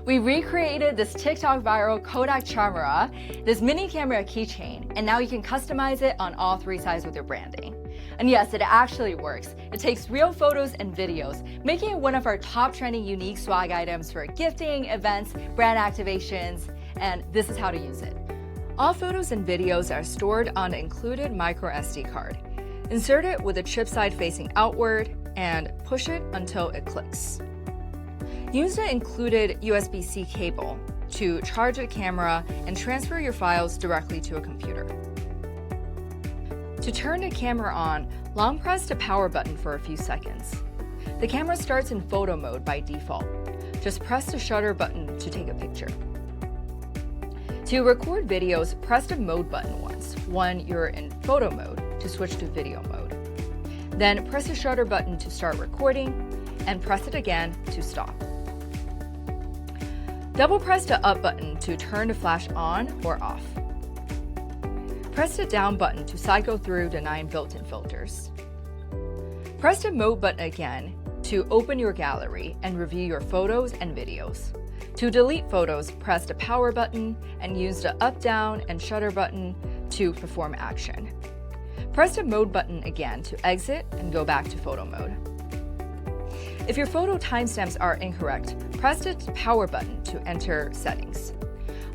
We recreated this TikTok viral Kodak camera, this mini camera keychain, and now you can customize it on all three sides with your branding. And yes, it actually works. It takes real photos and videos, making it one of our top trending unique swag items for gifting, events, brand activations, and this is how to use it. All photos and videos are stored on the included micro SD card. Insert it with the chip side facing outward and push it until it clicks. Use the included USB-C cable to charge the camera and transfer your files directly to a computer. To turn the camera on, long press the power button for a few seconds. The camera starts in photo mode by default. Just press the shutter button to take a picture. To record videos, press the mode button once when you're in photo mode to switch to video mode. Then press the shutter button to start recording and press it again to stop. Double press the up button to turn the flash on or off. Press the down button to cycle through the 9 built-in filters. Press the mode button again to open your gallery and review your photos and videos. To delete photos, press the power button and use the up, down, and shutter button to perform action. Press the mode button again to exit and go back to photo mode. If your photo timestamps are incorrect, press the power button to enter settings.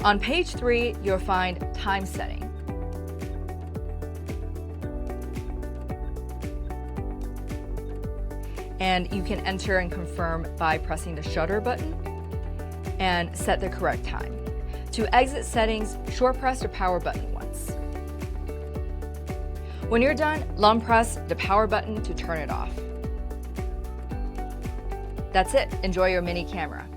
On page 3, you'll find time setting. And you can enter and confirm by pressing the shutter button and set the correct time. To exit settings, short press the power button once. When you're done, long press the power button to turn it off. That's it. Enjoy your mini camera.